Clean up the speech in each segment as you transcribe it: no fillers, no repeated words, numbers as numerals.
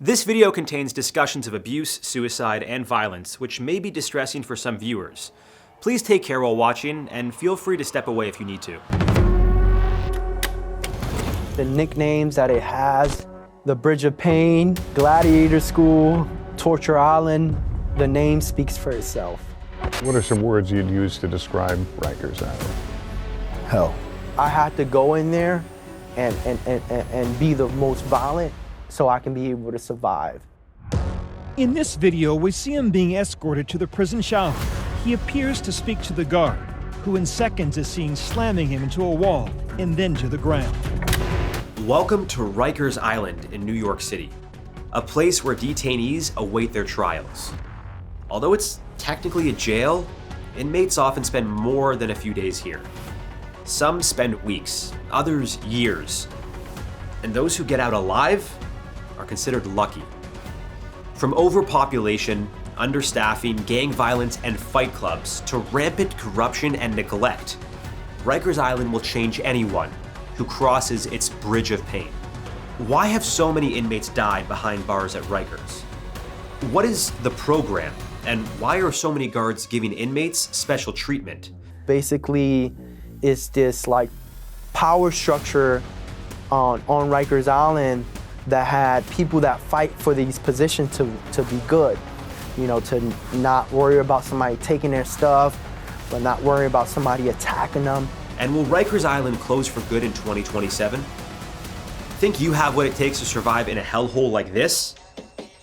This video contains discussions of abuse, suicide, and violence, which may be distressing for some viewers. Please take care while watching, and feel free to step away if you need to. The nicknames that it has, the Bridge of Pain, Gladiator School, Torture Island, the name speaks for itself. What are some words you'd use to describe Rikers Island? Hell. I had to go in there and be the most violent so I can be able to survive. In this video, we see him being escorted to the prison shower. He appears to speak to the guard, who in seconds is seen slamming him into a wall and then to the ground. Welcome to Rikers Island in New York City, a place where detainees await their trials. Although it's technically a jail, inmates often spend more than a few days here. Some spend weeks, others years. And those who get out alive are considered lucky. From overpopulation, understaffing, gang violence, and fight clubs to rampant corruption and neglect, Rikers Island will change anyone who crosses its bridge of pain. Why have so many inmates died behind bars at Rikers? What is the program, and why are so many guards giving inmates special treatment? Basically, it's this like power structure on Rikers Island that had people that fight for these positions to be good. You know, to not worry about somebody taking their stuff, but not worry about somebody attacking them. And will Rikers Island close for good in 2027? Think you have what it takes to survive in a hellhole like this?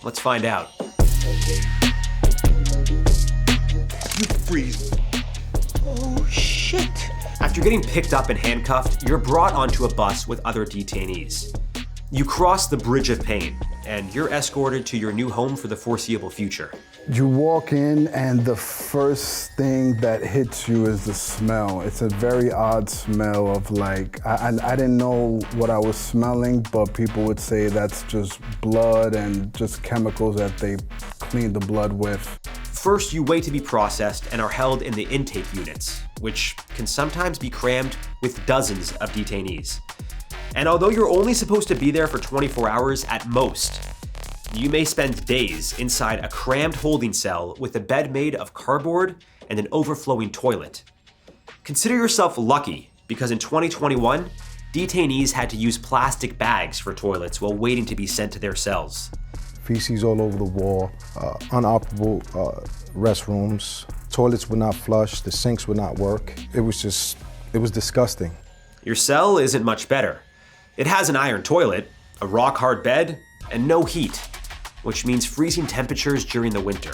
Let's find out. You freeze. Oh, shit. After getting picked up and handcuffed, you're brought onto a bus with other detainees. You cross the bridge of pain, and you're escorted to your new home for the foreseeable future. You walk in, and the first thing that hits you is the smell. It's a very odd smell of like, I didn't know what I was smelling, but people would say that's just blood and just chemicals that they clean the blood with. First, you wait to be processed and are held in the intake units, which can sometimes be crammed with dozens of detainees. And although you're only supposed to be there for 24 hours at most, you may spend days inside a crammed holding cell with a bed made of cardboard and an overflowing toilet. Consider yourself lucky, because in 2021, detainees had to use plastic bags for toilets while waiting to be sent to their cells. Feces all over the wall, unoperable restrooms, toilets would not flush, the sinks would not work. It was disgusting. Your cell isn't much better. It has an iron toilet, a rock-hard bed, and no heat, which means freezing temperatures during the winter.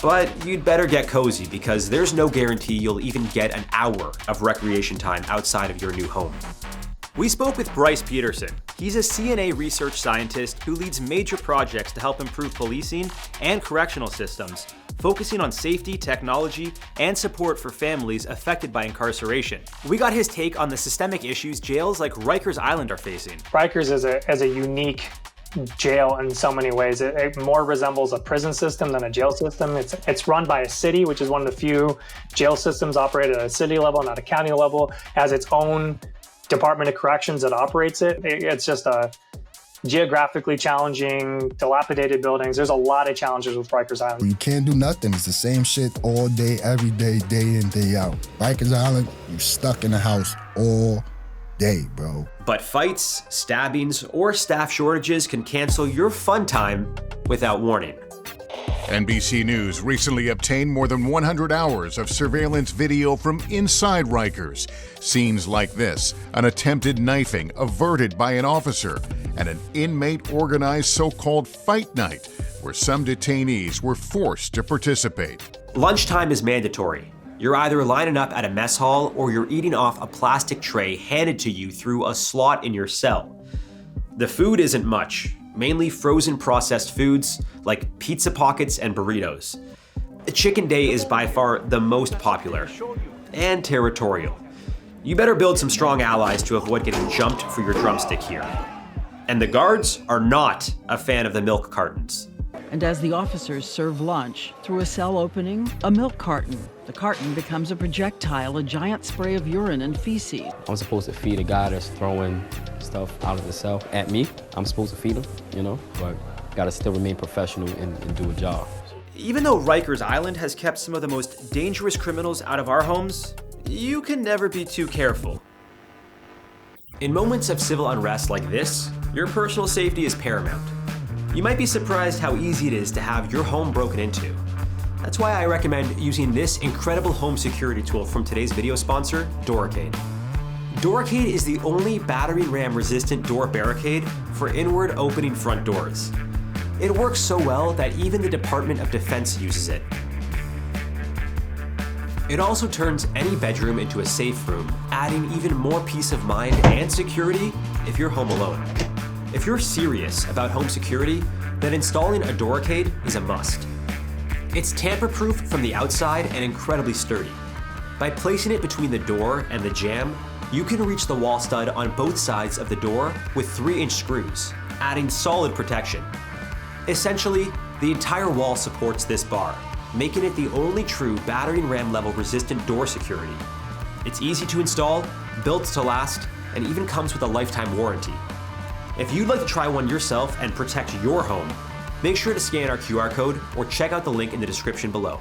But you'd better get cozy, because there's no guarantee you'll even get an hour of recreation time outside of your new home. We spoke with Bryce Peterson. He's a CNA research scientist who leads major projects to help improve policing and correctional systems, focusing on safety, technology, and support for families affected by incarceration. We got his take on the systemic issues jails like Rikers Island are facing. Rikers is a unique jail in so many ways. It more resembles a prison system than a jail system. It's run by a city, which is one of the few jail systems operated at a city level, not a county level, has its own Department of Corrections that operates it. It's just a geographically challenging, dilapidated buildings. There's a lot of challenges with Rikers Island. You can't do nothing. It's the same shit all day, every day, day in, day out. Rikers Island, you're stuck in the house all day, bro. But fights, stabbings, or staff shortages can cancel your fun time without warning. NBC News recently obtained more than 100 hours of surveillance video from inside Rikers. Scenes like this, an attempted knifing averted by an officer, and an inmate-organized so-called fight night, where some detainees were forced to participate. Lunchtime is mandatory. You're either lining up at a mess hall or you're eating off a plastic tray handed to you through a slot in your cell. The food isn't much. Mainly frozen processed foods like pizza pockets and burritos. The chicken day is by far the most popular and territorial. You better build some strong allies to avoid getting jumped for your drumstick here. And the guards are not a fan of the milk cartons. And as the officers serve lunch, through a cell opening, a milk carton. The carton becomes a projectile, a giant spray of urine and feces. I'm supposed to feed a guy that's throwing stuff out of the cell at me. I'm supposed to feed him, you know, but gotta still remain professional and do a job. Even though Rikers Island has kept some of the most dangerous criminals out of our homes, you can never be too careful. In moments of civil unrest like this, your personal safety is paramount. You might be surprised how easy it is to have your home broken into. That's why I recommend using this incredible home security tool from today's video sponsor, Doorricade. Doorricade is the only battering ram resistant door barricade for inward opening front doors. It works so well that even the Department of Defense uses it. It also turns any bedroom into a safe room, adding even more peace of mind and security if you're home alone. If you're serious about home security, then installing a Doorricade is a must. It's tamper-proof from the outside and incredibly sturdy. By placing it between the door and the jamb, you can reach the wall stud on both sides of the door with 3-inch screws, adding solid protection. Essentially, the entire wall supports this bar, making it the only true battering ram level resistant door security. It's easy to install, built to last, and even comes with a lifetime warranty. If you'd like to try one yourself and protect your home, make sure to scan our QR code or check out the link in the description below.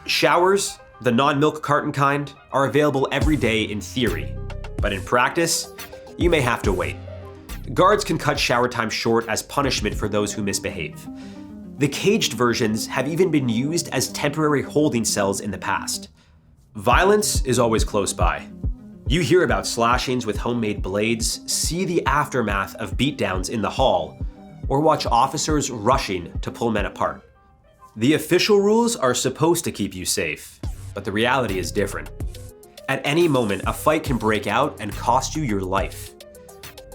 Showers, the non-milk carton kind, are available every day in theory, but in practice, you may have to wait. Guards can cut shower time short as punishment for those who misbehave. The caged versions have even been used as temporary holding cells in the past. Violence is always close by. You hear about slashings with homemade blades, see the aftermath of beatdowns in the hall, or watch officers rushing to pull men apart. The official rules are supposed to keep you safe, but the reality is different. At any moment, a fight can break out and cost you your life.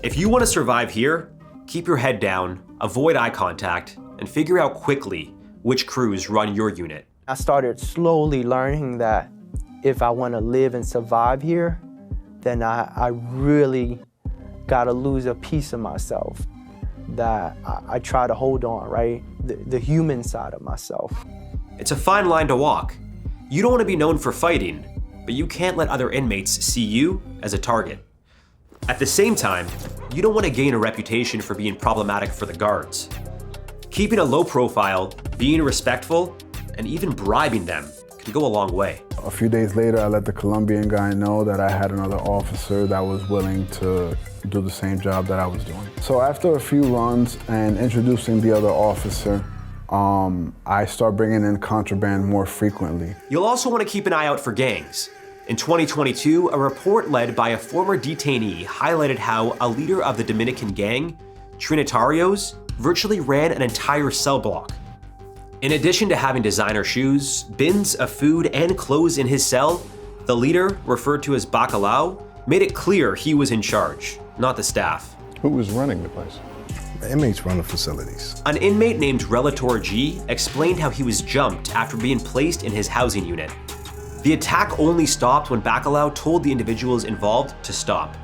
If you want to survive here, keep your head down, avoid eye contact, and figure out quickly which crews run your unit. I started slowly learning that if I want to live and survive here, then I really gotta lose a piece of myself that I try to hold on, right? The human side of myself. It's a fine line to walk. You don't want to be known for fighting, but you can't let other inmates see you as a target. At the same time, you don't want to gain a reputation for being problematic for the guards. Keeping a low profile, being respectful, and even bribing them can go a long way. A few days later, I let the Colombian guy know that I had another officer that was willing to do the same job that I was doing. So after a few runs and introducing the other officer, I start bringing in contraband more frequently. You'll also want to keep an eye out for gangs. In 2022, a report led by a former detainee highlighted how a leader of the Dominican gang, Trinitarios, virtually ran an entire cell block. In addition to having designer shoes, bins of food, and clothes in his cell, the leader, referred to as Bacalao, made it clear he was in charge, not the staff. Who was running the place? The inmates run the facilities. An inmate named Relator G explained how he was jumped after being placed in his housing unit. The attack only stopped when Bacalao told the individuals involved to stop.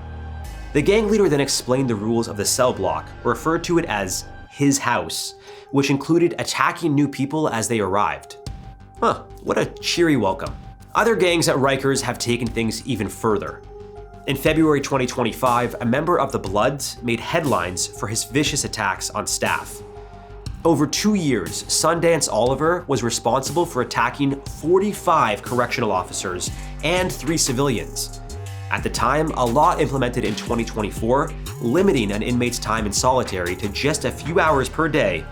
The gang leader then explained the rules of the cell block, referred to it as his house, which included attacking new people as they arrived. What a cheery welcome. Other gangs at Rikers have taken things even further. In February 2025, a member of the Bloods made headlines for his vicious attacks on staff. Over 2 years, Sundance Oliver was responsible for attacking 45 correctional officers and 3 civilians. At the time, a law implemented in 2024, limiting an inmate's time in solitary to just a few hours per day,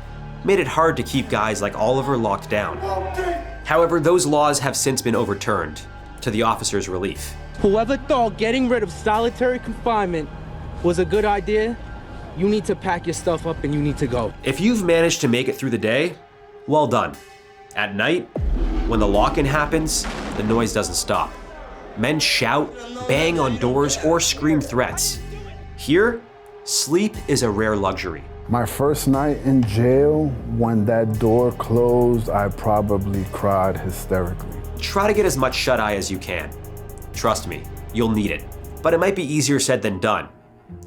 made it hard to keep guys like Oliver locked down. However, those laws have since been overturned, to the officer's relief. Whoever thought getting rid of solitary confinement was a good idea, you need to pack your stuff up and you need to go. If you've managed to make it through the day, well done. At night, when the lock-in happens, the noise doesn't stop. Men shout, bang on doors, or scream threats. Here, sleep is a rare luxury. My first night in jail, when that door closed, I probably cried hysterically. Try to get as much shut-eye as you can. Trust me, you'll need it. But it might be easier said than done,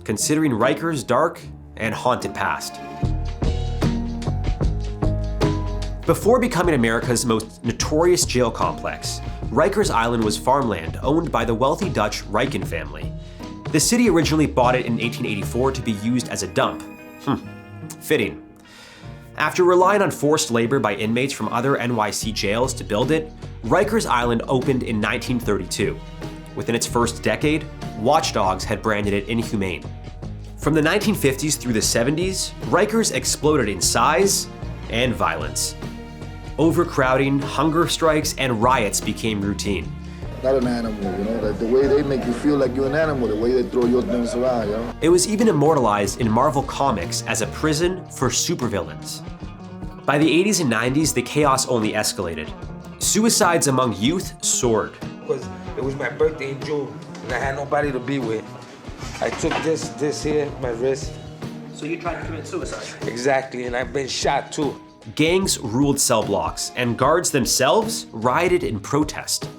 considering Rikers' dark and haunted past. Before becoming America's most notorious jail complex, Rikers Island was farmland owned by the wealthy Dutch Riken family. The city originally bought it in 1884 to be used as a dump. Fitting. After relying on forced labor by inmates from other NYC jails to build it, Rikers Island opened in 1932. Within its first decade, watchdogs had branded it inhumane. From the 1950s through the 70s, Rikers exploded in size and violence. Overcrowding, hunger strikes, and riots became routine. Not an animal, you know, the way they make you feel like you're an animal, the way they throw your things around, you know? It was even immortalized in Marvel Comics as a prison for supervillains. By the 80s and 90s, the chaos only escalated. Suicides among youth soared. Because it was my birthday in June, and I had nobody to be with. I took this here, my wrist. So you tried to commit suicide? Exactly, and I've been shot too. Gangs ruled cell blocks, and guards themselves rioted in protest.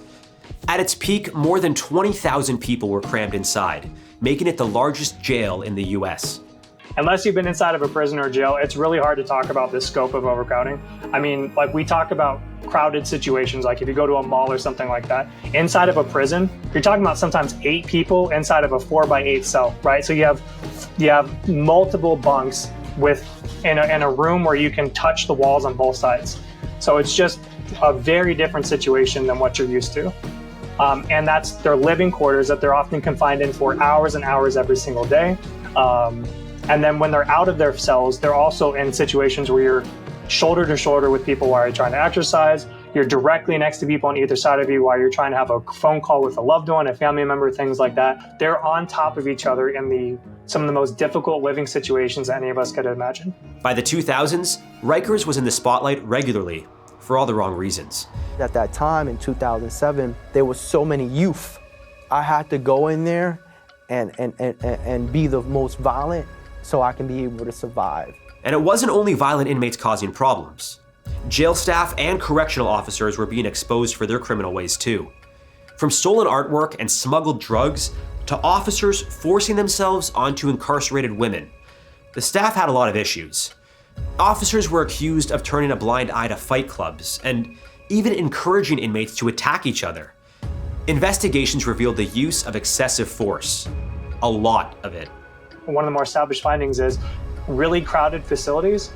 At its peak, more than 20,000 people were crammed inside, making it the largest jail in the US. Unless you've been inside of a prison or jail, it's really hard to talk about the scope of overcrowding. I mean, like we talk about crowded situations, like if you go to a mall or something like that. Inside of a prison, you're talking about sometimes 8 people inside of a 4x8 cell, right? So you have multiple bunks in a room where you can touch the walls on both sides. So it's just a very different situation than what you're used to. And that's their living quarters that they're often confined in for hours and hours every single day. And then when they're out of their cells, they're also in situations where you're shoulder to shoulder with people while you're trying to exercise. You're directly next to people on either side of you while you're trying to have a phone call with a loved one, a family member, things like that. They're on top of each other in some of the most difficult living situations any of us could imagine. By the 2000s, Rikers was in the spotlight regularly for all the wrong reasons. At that time in 2007, there was so many youth. I had to go in there and be the most violent so I can be able to survive. And it wasn't only violent inmates causing problems. Jail staff and correctional officers were being exposed for their criminal ways too. From stolen artwork and smuggled drugs to officers forcing themselves onto incarcerated women, the staff had a lot of issues. Officers were accused of turning a blind eye to fight clubs and even encouraging inmates to attack each other. Investigations revealed the use of excessive force, a lot of it. One of the more established findings is really crowded facilities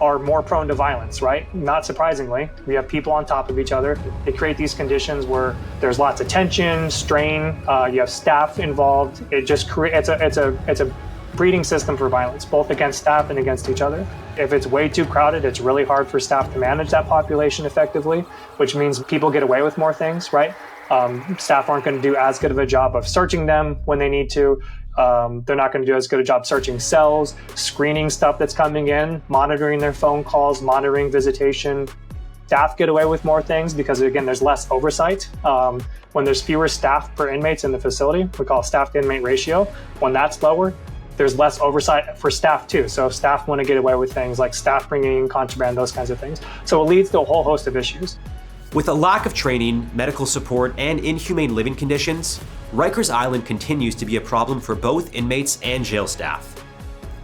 are more prone to violence, right? Not surprisingly, we have people on top of each other. They create these conditions where there's lots of tension, strain, you have staff involved. It just creates, it's a breeding system for violence, both against staff and against each other. If it's way too crowded, it's really hard for staff to manage that population effectively, which means people get away with more things, right? Staff aren't going to do as good of a job of searching them when they need to. They're not going to do as good a job searching cells, screening stuff that's coming in, monitoring their phone calls, monitoring visitation. Staff get away with more things because, again, there's less oversight. When there's fewer staff per inmates in the facility, we call it staff to inmate ratio. When that's lower, there's less oversight for staff too. So staff want to get away with things like staff bringing in contraband, those kinds of things. So it leads to a whole host of issues. With a lack of training, medical support, and inhumane living conditions, Rikers Island continues to be a problem for both inmates and jail staff.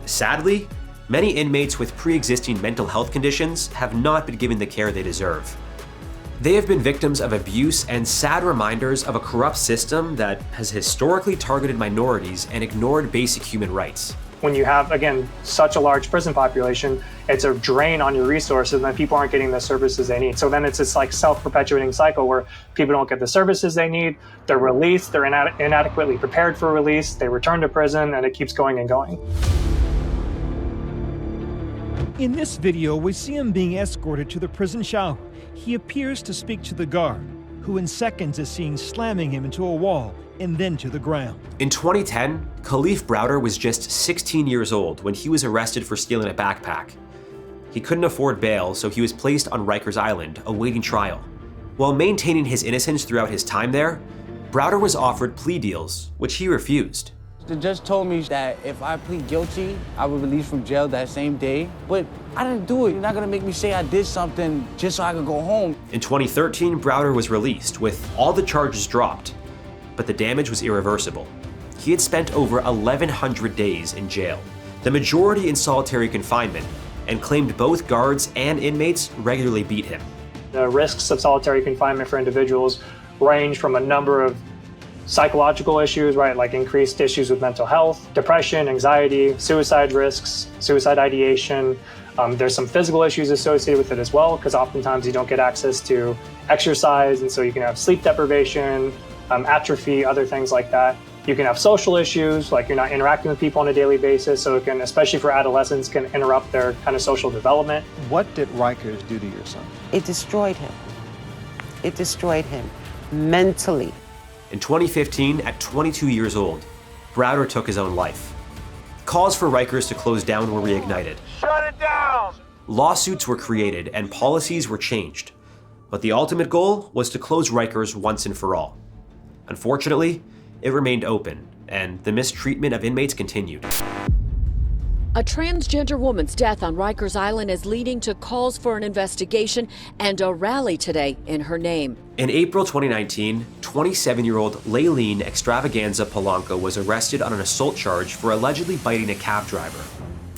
Sadly, many inmates with pre-existing mental health conditions have not been given the care they deserve. They have been victims of abuse and sad reminders of a corrupt system that has historically targeted minorities and ignored basic human rights. When you have, again, such a large prison population, it's a drain on your resources and then people aren't getting the services they need. So then it's this like self-perpetuating cycle where people don't get the services they need, they're released, they're inadequately prepared for release, they return to prison, and it keeps going and going. In this video, we see him being escorted to the prison shower. He appears to speak to the guard, who in seconds is seen slamming him into a wall and then to the ground. In 2010, Kalief Browder was just 16 years old when he was arrested for stealing a backpack. He couldn't afford bail, so he was placed on Rikers Island, awaiting trial. While maintaining his innocence throughout his time there, Browder was offered plea deals, which he refused. The judge told me that if I plead guilty, I would release from jail that same day. But I didn't do it. You're not gonna make me say I did something just so I could go home. In 2013, Browder was released with all the charges dropped, but the damage was irreversible. He had spent over 1,100 days in jail, the majority in solitary confinement, and claimed both guards and inmates regularly beat him. The risks of solitary confinement for individuals range from a number of psychological issues, right, like increased issues with mental health, depression, anxiety, suicide risks, suicide ideation, There's some physical issues associated with it as well, because oftentimes you don't get access to exercise, and so you can have sleep deprivation, atrophy, other things like that. You can have social issues, like you're not interacting with people on a daily basis, so it can, especially for adolescents, can interrupt their kind of social development. What did Rikers do to your son? It destroyed him. It destroyed him mentally. In 2015, at 22 years old, Browder took his own life. Calls for Rikers to close down were reignited. Shut it down! Lawsuits were created and policies were changed. But the ultimate goal was to close Rikers once and for all. Unfortunately, it remained open, and the mistreatment of inmates continued. A transgender woman's death on Rikers Island is leading to calls for an investigation and a rally today in her name. In April 2019, 27-year-old Laylene Extravaganza Polanco was arrested on an assault charge for allegedly biting a cab driver.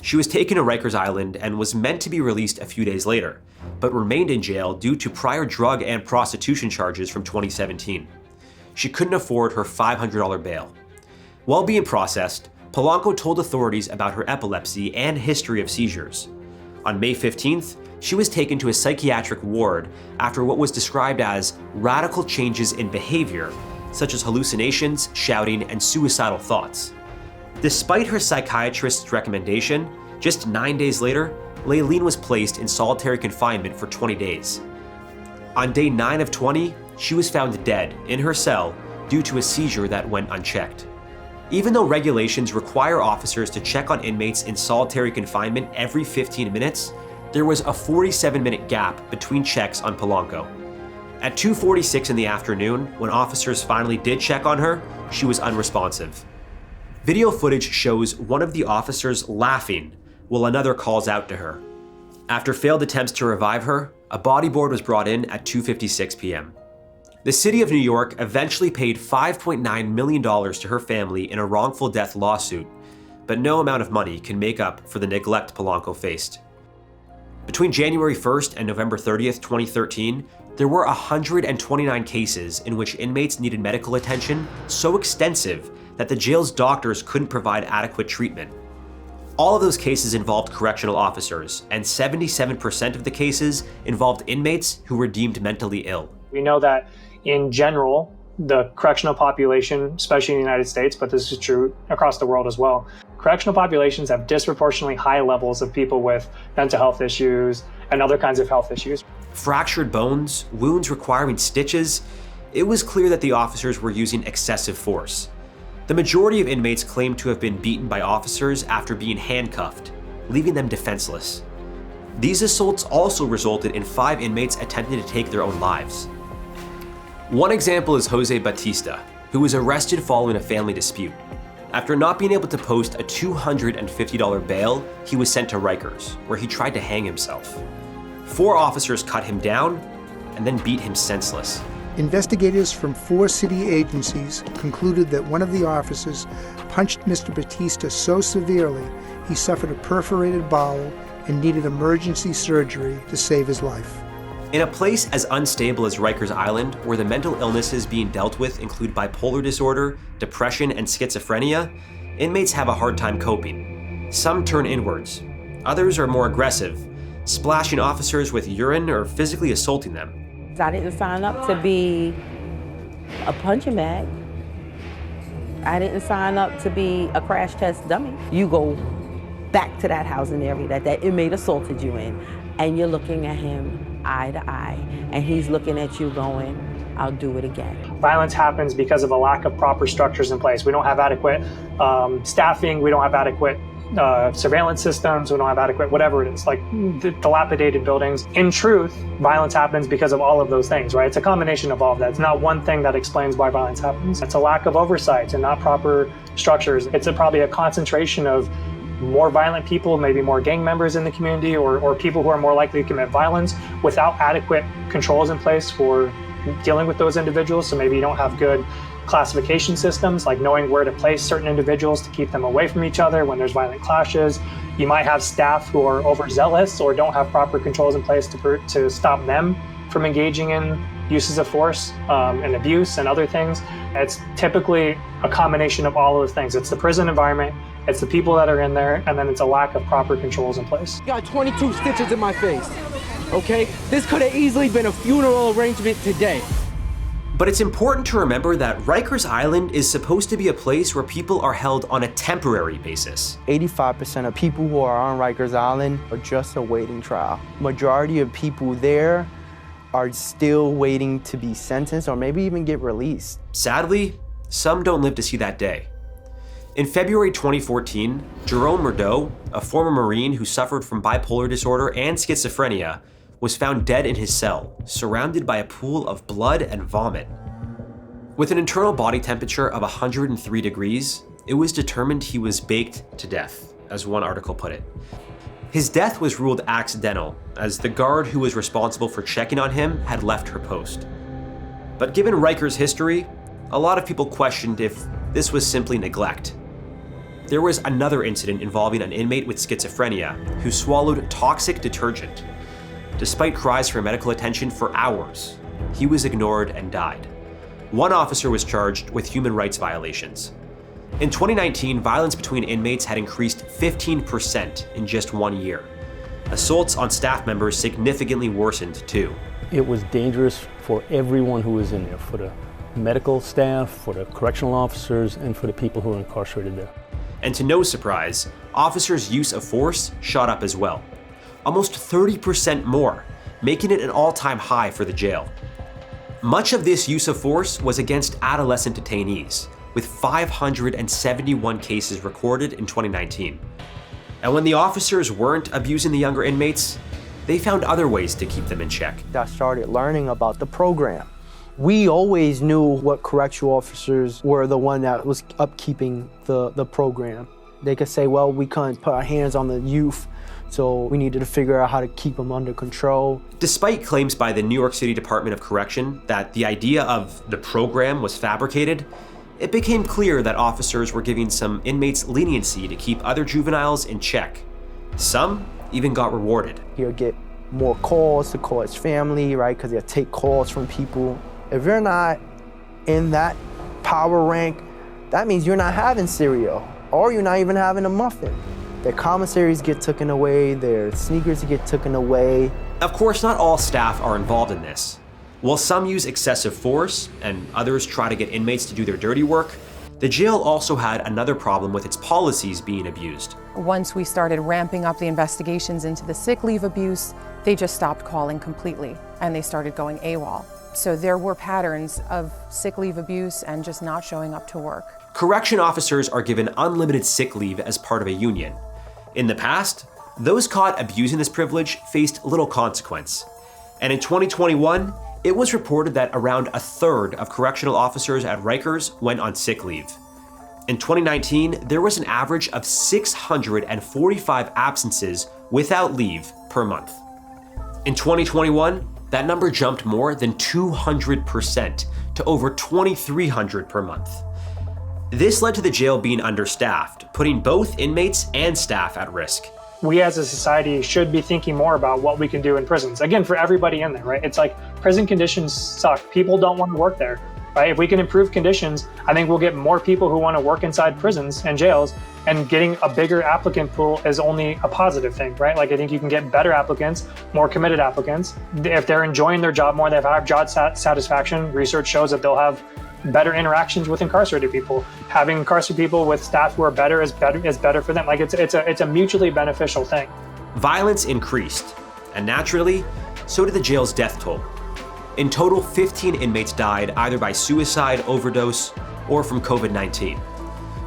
She was taken to Rikers Island and was meant to be released a few days later, but remained in jail due to prior drug and prostitution charges from 2017. She couldn't afford her $500 bail. While being processed, Polanco told authorities about her epilepsy and history of seizures. On May 15th, she was taken to a psychiatric ward after what was described as radical changes in behavior, such as hallucinations, shouting, and suicidal thoughts. Despite her psychiatrist's recommendation, just 9 days later, Laylene was placed in solitary confinement for 20 days. On day 9 of 20, she was found dead in her cell due to a seizure that went unchecked. Even though regulations require officers to check on inmates in solitary confinement every 15 minutes, there was a 47-minute gap between checks on Polanco. At 2:46 in the afternoon, when officers finally did check on her, she was unresponsive. Video footage shows one of the officers laughing while another calls out to her. After failed attempts to revive her, a bodyboard was brought in at 2:56 p.m. The city of New York eventually paid $5.9 million to her family in a wrongful death lawsuit, but no amount of money can make up for the neglect Polanco faced. Between January 1st and November 30th, 2013, there were 129 cases in which inmates needed medical attention so extensive that the jail's doctors couldn't provide adequate treatment. All of those cases involved correctional officers, and 77% of the cases involved inmates who were deemed mentally ill. We know that in general, the correctional population, especially in the United States, but this is true across the world as well, correctional populations have disproportionately high levels of people with mental health issues and other kinds of health issues. Fractured bones, wounds requiring stitches, it was clear that the officers were using excessive force. The majority of inmates claimed to have been beaten by officers after being handcuffed, leaving them defenseless. These assaults also resulted in 5 inmates attempting to take their own lives. One example is Jose Batista, who was arrested following a family dispute. After not being able to post a $250 bail, he was sent to Rikers, where he tried to hang himself. 4 officers cut him down and then beat him senseless. Investigators from 4 city agencies concluded that one of the officers punched Mr. Batista so severely he suffered a perforated bowel and needed emergency surgery to save his life. In a place as unstable as Rikers Island, where the mental illnesses being dealt with include bipolar disorder, depression, and schizophrenia, inmates have a hard time coping. Some turn inwards. Others are more aggressive, splashing officers with urine or physically assaulting them. I didn't sign up to be a punching bag. I didn't sign up to be a crash test dummy. You go back to that housing area that inmate assaulted you in, and you're looking at him eye to eye, and he's looking at you going, I'll do it again. Violence happens because of a lack of proper structures in place. We don't have adequate staffing, we don't have adequate surveillance systems, we don't have adequate whatever it is, like dilapidated buildings. In truth, violence happens because of all of those things, right? It's a combination of all of that. It's not one thing that explains why violence happens. It's a lack of oversight and not proper structures. It's probably a concentration of more violent people, maybe more gang members in the community, or people who are more likely to commit violence without adequate controls in place for dealing with those individuals. So maybe you don't have good classification systems, like knowing where to place certain individuals to keep them away from each other when there's violent clashes. You might have staff who are overzealous or don't have proper controls in place to stop them from engaging in uses of force and abuse and other things. It's typically a combination of all of those things. It's the prison environment, It's the people that are in there, and then it's a lack of proper controls in place. Got 22 stitches in my face, okay? This could have easily been a funeral arrangement today. But it's important to remember that Rikers Island is supposed to be a place where people are held on a temporary basis. 85% of people who are on Rikers Island are just awaiting trial. Majority of people there are still waiting to be sentenced or maybe even get released. Sadly, some don't live to see that day. In February 2014, Jerome Murdo, a former Marine who suffered from bipolar disorder and schizophrenia, was found dead in his cell, surrounded by a pool of blood and vomit. With an internal body temperature of 103 degrees, it was determined he was baked to death, as one article put it. His death was ruled accidental, as the guard who was responsible for checking on him had left her post. But given Rikers' history, a lot of people questioned if this was simply neglect. There was another incident involving an inmate with schizophrenia who swallowed toxic detergent. Despite cries for medical attention for hours, he was ignored and died. One officer was charged with human rights violations. In 2019, violence between inmates had increased 15% in just 1 year. Assaults on staff members significantly worsened too. It was dangerous for everyone who was in there, for the medical staff, for the correctional officers, and for the people who were incarcerated there. And to no surprise, officers' use of force shot up as well. Almost 30% more, making it an all-time high for the jail. Much of this use of force was against adolescent detainees, with 571 cases recorded in 2019. And when the officers weren't abusing the younger inmates, they found other ways to keep them in check. I started learning about the program. We always knew what correctional officers were the one that was upkeeping the program. They could say, well, we couldn't put our hands on the youth, so we needed to figure out how to keep them under control. Despite claims by the New York City Department of Correction that the idea of the program was fabricated, it became clear that officers were giving some inmates leniency to keep other juveniles in check. Some even got rewarded. He'll get more calls to call his family, right? Because he'll take calls from people. If you're not in that power rank, that means you're not having cereal, or you're not even having a muffin. Their commissaries get taken away, their sneakers get taken away. Of course, not all staff are involved in this. While some use excessive force and others try to get inmates to do their dirty work, the jail also had another problem with its policies being abused. Once we started ramping up the investigations into the sick leave abuse, they just stopped calling completely and they started going AWOL. So there were patterns of sick leave abuse and just not showing up to work. Correction officers are given unlimited sick leave as part of a union. In the past, those caught abusing this privilege faced little consequence. And in 2021, it was reported that around a third of correctional officers at Rikers went on sick leave. In 2019, there was an average of 645 absences without leave per month. In 2021, that number jumped more than 200% to over 2,300 per month. This led to the jail being understaffed, putting both inmates and staff at risk. We as a society should be thinking more about what we can do in prisons. Again, for everybody in there, right? It's like prison conditions suck. People don't want to work there, right? If we can improve conditions, I think we'll get more people who want to work inside prisons and jails, and getting a bigger applicant pool is only a positive thing, right? Like I think you can get better applicants, more committed applicants. If they're enjoying their job more, they have job satisfaction. Research shows that they'll have better interactions with incarcerated people. Having incarcerated people with staff who are better is better for them. Like it's a mutually beneficial thing. Violence increased, and naturally, so did the jail's death toll. In total, 15 inmates died either by suicide, overdose, or from COVID-19.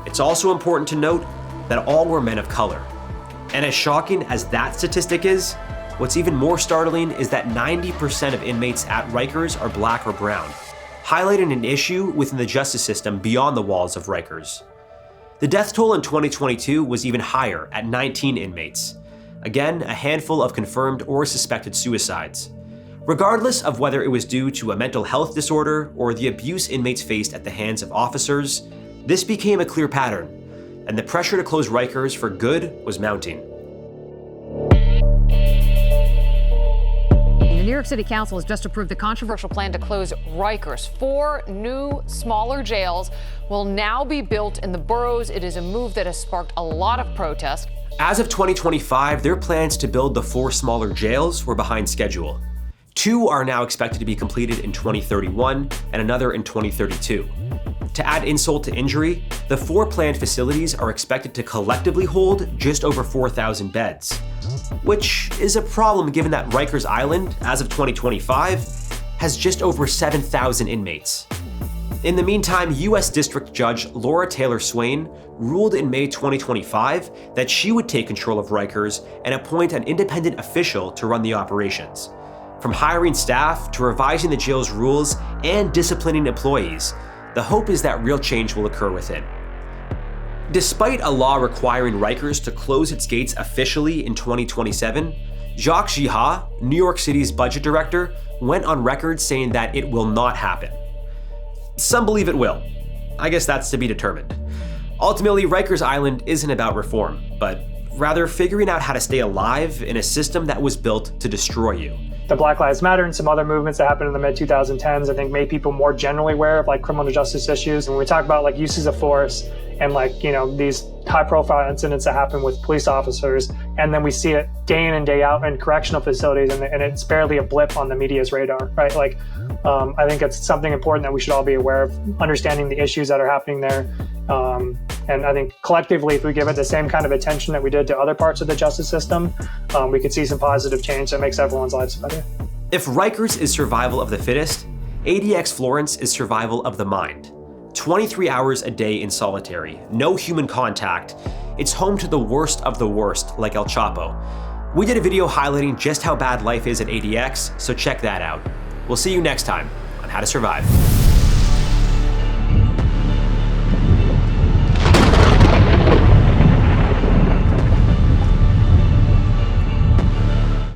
It's also important to note that all were men of color. And as shocking as that statistic is, what's even more startling is that 90% of inmates at Rikers are black or brown, highlighting an issue within the justice system beyond the walls of Rikers. The death toll in 2022 was even higher at 19 inmates. Again, a handful of confirmed or suspected suicides. Regardless of whether it was due to a mental health disorder or the abuse inmates faced at the hands of officers, this became a clear pattern, and the pressure to close Rikers for good was mounting. In the near York City Council has just approved the controversial plan to close Rikers. 4 new, smaller jails will now be built in the boroughs. It is a move that has sparked a lot of protest. As of 2025, their plans to build the 4 smaller jails were behind schedule. 2 are now expected to be completed in 2031 and another in 2032. To add insult to injury, the 4 planned facilities are expected to collectively hold just over 4,000 beds, which is a problem given that Rikers Island, as of 2025, has just over 7,000 inmates. In the meantime, U.S. District Judge Laura Taylor Swain ruled in May 2025 that she would take control of Rikers and appoint an independent official to run the operations. From hiring staff to revising the jail's rules and disciplining employees, the hope is that real change will occur within. Despite a law requiring Rikers to close its gates officially in 2027, Jacques Giha, New York City's budget director, went on record saying that it will not happen. Some believe it will. I guess that's to be determined. Ultimately, Rikers Island isn't about reform, but rather figuring out how to stay alive in a system that was built to destroy you. The Black Lives Matter and some other movements that happened in the mid-2010s, I think, made people more generally aware of like criminal justice issues. And when we talk about like uses of force and like, you know, these high-profile incidents that happen with police officers, and then we see it day in and day out in correctional facilities, and it's barely a blip on the media's radar, right? Like, I think it's something important that we should all be aware of, understanding the issues that are happening there. And I think collectively, if we give it the same kind of attention that we did to other parts of the justice system, we could see some positive change that makes everyone's lives better. If Rikers is survival of the fittest, ADX Florence is survival of the mind. 23 hours a day in solitary, no human contact. It's home to the worst of the worst, like El Chapo. We did a video highlighting just how bad life is at ADX, so check that out. We'll see you next time on How to Survive.